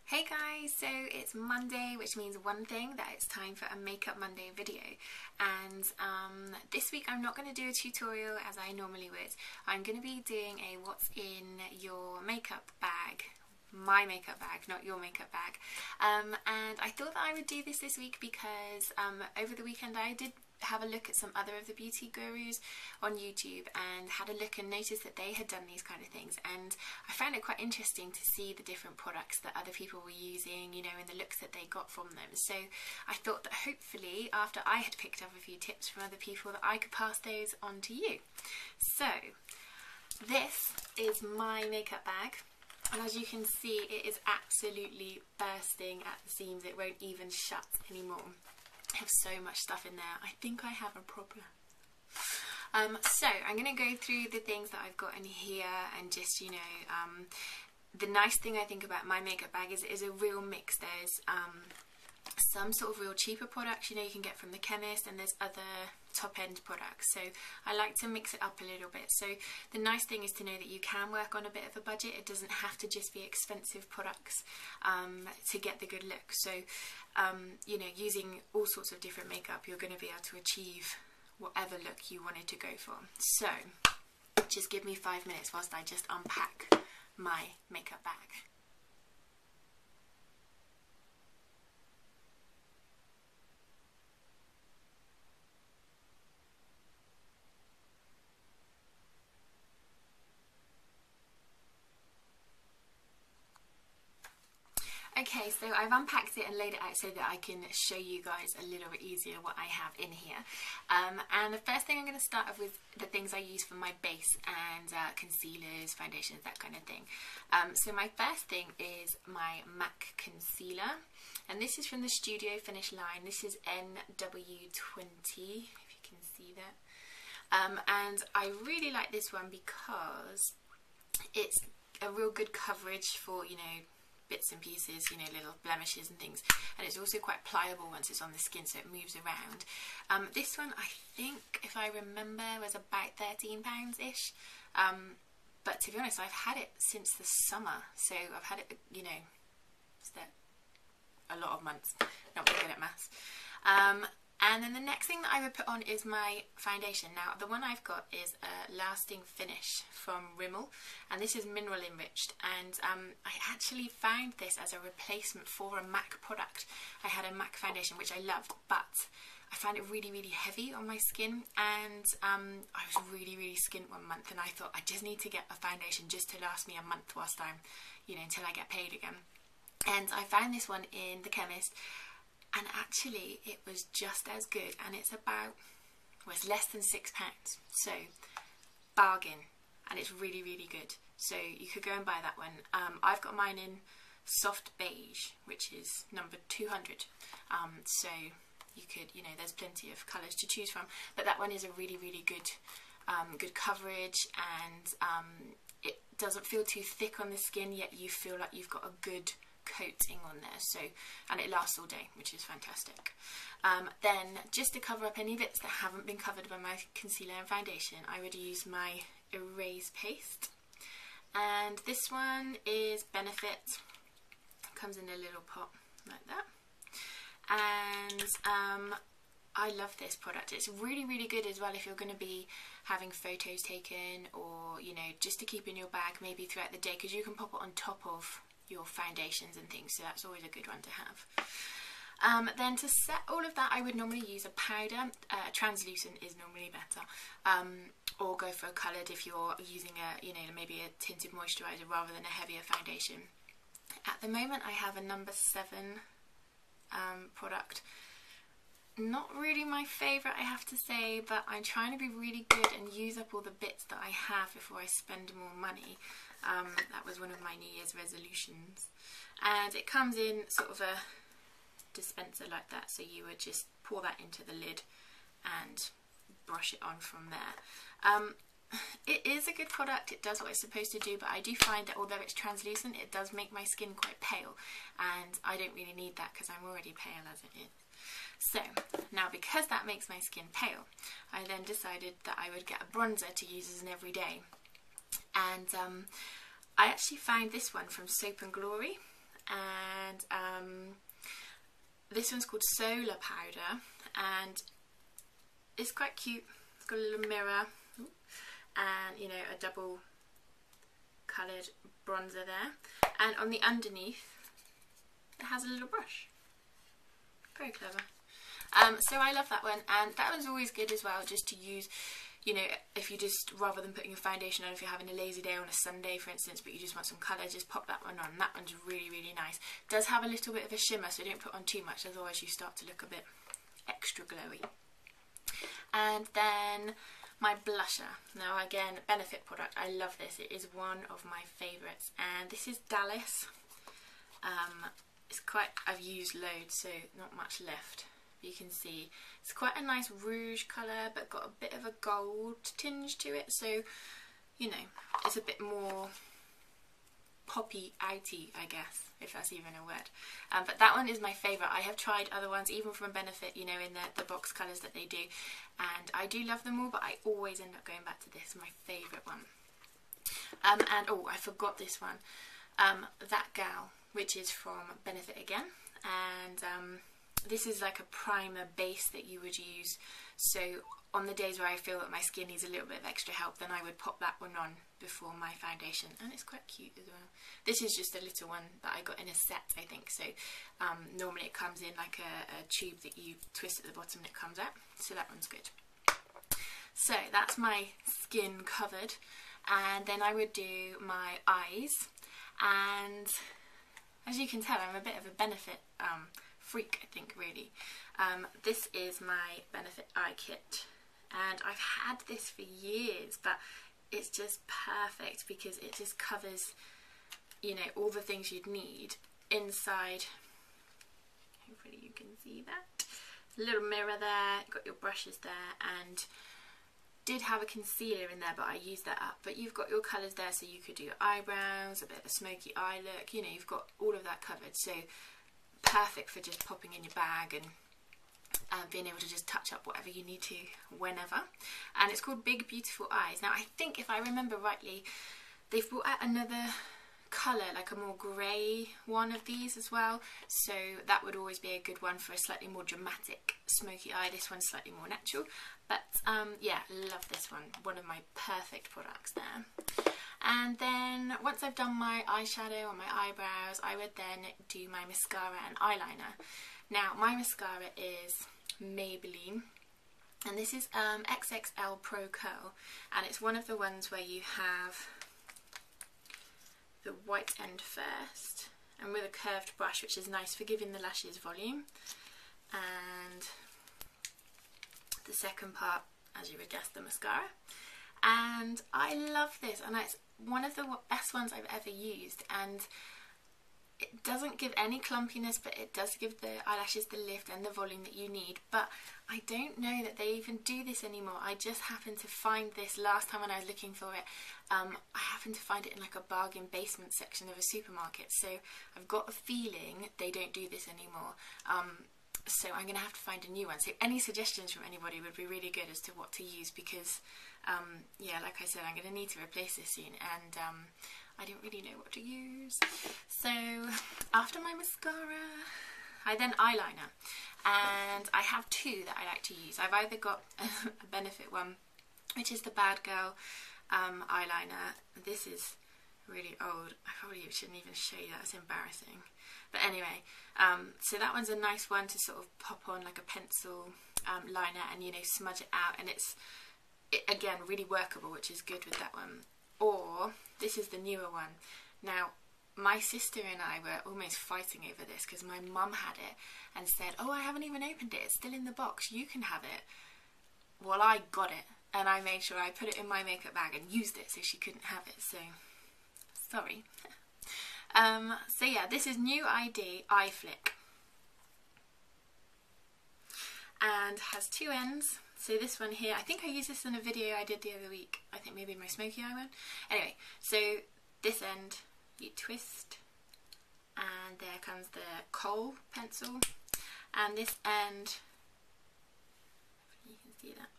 Hey guys, so it's Monday, which means one thing, that it's time for a Makeup Monday video. And this week I'm not going to do a tutorial as I normally would. I'm going to be doing a what's in your makeup bag. My makeup bag, not your makeup bag. And I thought that I would do this week because over the weekend I did have a look at some other of the beauty gurus on YouTube and had a look and noticed that they had done these kind of things, and I found it quite interesting to see the different products that other people were using, you know, and the looks that they got from them. So I thought that hopefully after I had picked up a few tips from other people that I could pass those on to you. So this is my makeup bag, and as you can see it is absolutely bursting at the seams. It won't even shut anymore. I have so much stuff in there. I think I have a problem. So I'm going to go through the things that I've got in here and just, you know, the nice thing I think about my makeup bag is it is a real mix. There's some sort of real cheaper products, you know, you can get from the chemist, and there's other top-end products. So I like to mix it up a little bit. So the nice thing is to know that you can work on a bit of a budget. It doesn't have to just be expensive products to get the good look. So you know, using all sorts of different makeup, you're going to be able to achieve whatever look you wanted to go for. So just give me 5 minutes whilst I just unpack my makeup bag. Okay, so I've unpacked it and laid it out so that I can show you guys a little bit easier what I have in here. And the first thing I'm going to start off with the things I use for my base and concealers, foundations, that kind of thing. So my first thing is my MAC concealer, and this is from the Studio Finish line. This is NW20, if you can see that. And I really like this one because it's a real good coverage for, you know, bits and pieces, you know, little blemishes and things, and it's also quite pliable once it's on the skin, so it moves around. This one, I think, if I remember, was about £13-ish, but to be honest, I've had it since the summer, so I've had it, you know, what's that, a lot of months. Not very good at maths. And then the next thing that I would put on is my foundation. Now, the one I've got is a Lasting Finish from Rimmel, and this is mineral enriched, and I actually found this as a replacement for a MAC product. I had a MAC foundation which I loved, but I found it really, really heavy on my skin, and I was really, really skint one month, and I thought I just need to get a foundation just to last me a month whilst I'm, you know, until I get paid again. And I found this one in the chemist, and actually it was just as good, and it's about, well, it's less than £6, so bargain, and it's really, really good. So you could go and buy that one. I've got mine in soft beige, which is number 200, so you could, you know, there's plenty of colours to choose from, but that one is a really, really good good coverage, and it doesn't feel too thick on the skin, yet you feel like you've got a good coating on there, so, and it lasts all day, which is fantastic. Then just to cover up any bits that haven't been covered by my concealer and foundation, I would use my Erase Paste, and this one is Benefit. Comes in a little pot like that, and I love this product. It's really, really good as well if you're going to be having photos taken, or, you know, just to keep in your bag maybe throughout the day, because you can pop it on top of your foundations and things, so that's always a good one to have. Then to set all of that, I would normally use a powder. Translucent is normally better, or go for a coloured if you're using a, you know, maybe a tinted moisturiser rather than a heavier foundation. At the moment I have a number 7 product. Not really my favourite, I have to say, but I'm trying to be really good and use up all the bits that I have before I spend more money. That was one of my New Year's resolutions, and it comes in sort of a dispenser like that, so you would just pour that into the lid and brush it on from there. It is a good product, it does what it's supposed to do, but I do find that although it's translucent, it does make my skin quite pale, and I don't really need that because I'm already pale as it is. So now, because that makes my skin pale, I then decided that I would get a bronzer to use as an everyday, and I actually found this one from Soap and Glory, and this one's called Solar Powder, and it's quite cute. It's got a little mirror and, you know, a double coloured bronzer there, and on the underneath it has a little brush. Very clever. So I love that one, and that one's always good as well, just to use, you know, if you just, rather than putting your foundation on, if you're having a lazy day on a Sunday for instance, but you just want some colour, just pop that one on. That one's really, really nice. Does have a little bit of a shimmer, so don't put on too much, otherwise you start to look a bit extra glowy. And then my blusher. Now again, Benefit product. I love this. It is one of my favourites, and this is Dallas. It's quite, I've used loads, so not much left. You can see it's quite a nice rouge colour, but got a bit of a gold tinge to it, so, you know, it's a bit more poppy outy, I guess, if that's even a word. But that one is my favourite. I have tried other ones, even from Benefit, you know, in the box colours that they do, and I do love them all, but I always end up going back to this, my favourite one. And oh, I forgot this one, That Gal, which is from Benefit again, and this is like a primer base that you would use, so on the days where I feel that my skin needs a little bit of extra help, then I would pop that one on before my foundation, and it's quite cute as well. This is just a little one that I got in a set, I think, so normally it comes in like a tube that you twist at the bottom and it comes out, so that one's good. So that's my skin covered, and then I would do my eyes, and as you can tell, I'm a bit of a Benefit freak, I think, really. This is my Benefit eye kit, and I've had this for years, but it's just perfect because it just covers, you know, all the things you'd need inside. Hopefully you can see that. A little mirror there, got your brushes there, and did have a concealer in there, but I used that up. But you've got your colours there, so you could do your eyebrows, a bit of a smoky eye look, you know, you've got all of that covered, so perfect for just popping in your bag and being able to just touch up whatever you need to whenever. And it's called Big Beautiful Eyes. Now I think, if I remember rightly, they've brought out another colour, like a more grey one of these as well, so that would always be a good one for a slightly more dramatic smoky eye. This one's slightly more natural, but yeah, love this one of my perfect products there. And then once I've done my eyeshadow and my eyebrows, I would then do my mascara and eyeliner. Now my mascara is Maybelline, and this is XXL Pro Curl, and it's one of the ones where you have the white end first, and with a curved brush, which is nice for giving the lashes volume, and the second part, as you would guess, the mascara. And I love this, and it's one of the best ones I've ever used, and it doesn't give any clumpiness, but it does give the eyelashes the lift and the volume that you need. But I don't know that they even do this anymore. I just happened to find this last time when I was looking for it. I happened to find it in like a bargain basement section of a supermarket, so I've got a feeling they don't do this anymore. So I'm going to have to find a new one. So any suggestions from anybody would be really good as to what to use, because yeah, like I said, I'm going to need to replace this soon, and I don't really know what to use. So after my mascara, I then eyeliner, and I have two that I like to use. I've either got a Benefit one, which is the Bad Girl eyeliner. This is really old. I probably shouldn't even show you that, it's embarrassing. But anyway, so that one's a nice one to sort of pop on like a pencil liner and, you know, smudge it out, and it's again really workable, which is good with that one. Or this is the newer one. Now my sister and I were almost fighting over this because my mum had it and said, oh, I haven't even opened it, it's still in the box, you can have it. Well, I got it, and I made sure I put it in my makeup bag and used it, so she couldn't have it, so sorry. So yeah, this is New ID Eye Flick, and has two ends. So this one here, I think I used this in a video I did the other week, I think maybe my smoky eye one. Anyway, so this end you twist, and there comes the kohl pencil, and this end, you can see that,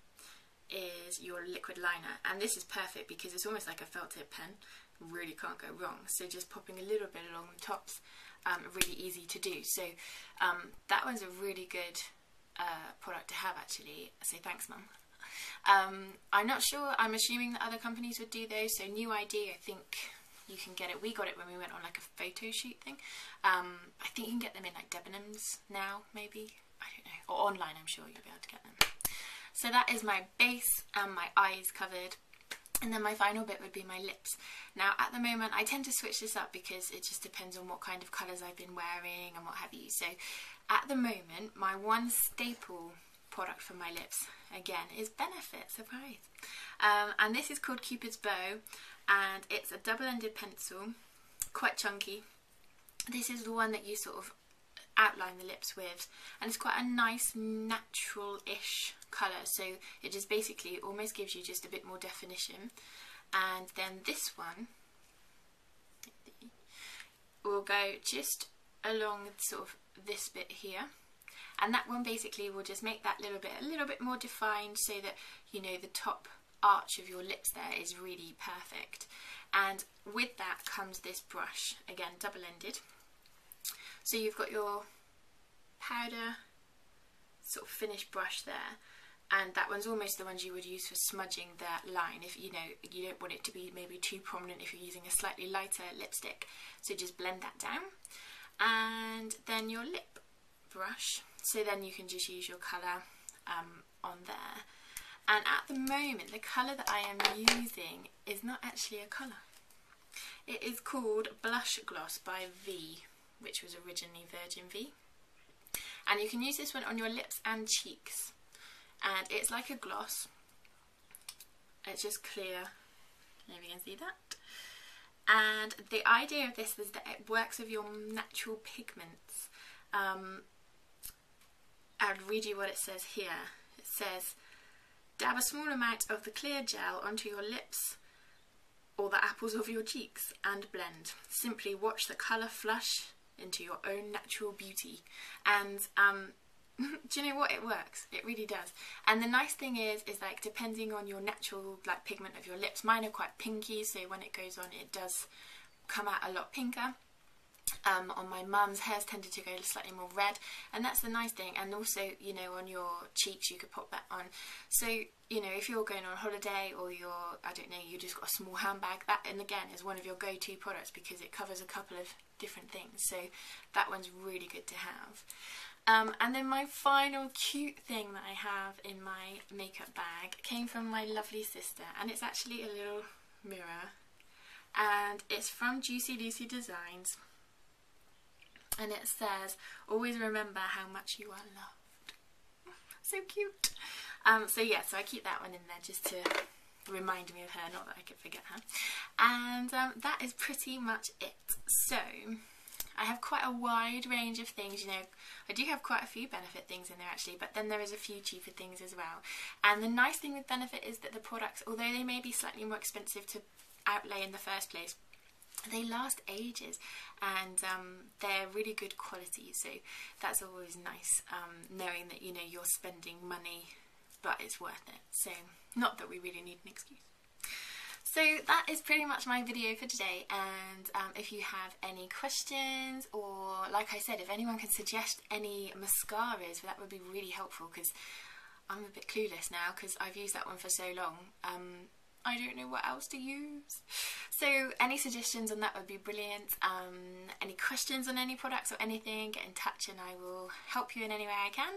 is your liquid liner, and this is perfect because it's almost like a felt tip pen. Really can't go wrong. So just popping a little bit along the tops, really easy to do. So that one's a really good product to have, actually. So thanks, Mum. I'm not sure, I'm assuming that other companies would do those. So New ID, I think you can get it. We got it when we went on like a photo shoot thing. I think you can get them in like Debenhams now, maybe. I don't know. Or online, I'm sure you'll be able to get them. So that is my base and my eyes covered. And then my final bit would be my lips. Now at the moment I tend to switch this up because it just depends on what kind of colours I've been wearing and what have you. So at the moment my one staple product for my lips, again, is Benefit, surprise. And this is called Cupid's Bow, and it's a double-ended pencil, quite chunky. This is the one that you sort of outline the lips with, and it's quite a nice natural-ish colour, so it just basically almost gives you just a bit more definition. And then this one will go just along sort of this bit here, and that one basically will just make that a little bit more defined, so that you know the top arch of your lips there is really perfect. And with that comes this brush, again double-ended. So you've got your powder sort of finished brush there, and that one's almost the ones you would use for smudging that line if you know you don't want it to be maybe too prominent if you're using a slightly lighter lipstick. So just blend that down, and then your lip brush. So then you can just use your colour on there. And at the moment the colour that I am using is not actually a colour. It is called Blush Gloss by V, which was originally Virgin V. And you can use this one on your lips and cheeks. And it's like a gloss. It's just clear. There we can see that. And the idea of this is that it works with your natural pigments. I'll read you what it says here. It says, dab a small amount of the clear gel onto your lips or the apples of your cheeks and blend. Simply watch the colour flush into your own natural beauty. And do you know what? It works. It really does. And the nice thing is like depending on your natural like pigment of your lips, mine are quite pinky, so when it goes on it does come out a lot pinker. On my mum's, hers tended to go slightly more red, and that's the nice thing. And also, you know, on your cheeks you could pop that on. So, you know, if you're going on holiday or you're, I don't know, you just got a small handbag, that, and again, is one of your go-to products because it covers a couple of different things. So that one's really good to have. And then my final cute thing that I have in my makeup bag came from my lovely sister, and it's actually a little mirror, and it's from Juicy Lucy Designs. And it says, always remember how much you are loved. So cute. So yeah, so I keep that one in there just to remind me of her, not that I could forget her. And that is pretty much it. So I have quite a wide range of things, you know. I do have quite a few Benefit things in there actually, but then there is a few cheaper things as well. And the nice thing with Benefit is that the products, although they may be slightly more expensive to outlay in the first place, they last ages, and they're really good quality, so that's always nice, knowing that, you know, you're spending money but it's worth it. So not that we really need an excuse. So that is pretty much my video for today, and if you have any questions, or like I said, if anyone can suggest any mascaras, that would be really helpful, because I'm a bit clueless now because I've used that one for so long. I don't know what else to use. So any suggestions on that would be brilliant. Any questions on any products or anything, get in touch and I will help you in any way I can.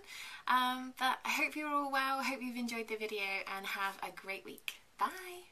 But I hope you're all well, I hope you've enjoyed the video, and have a great week. Bye!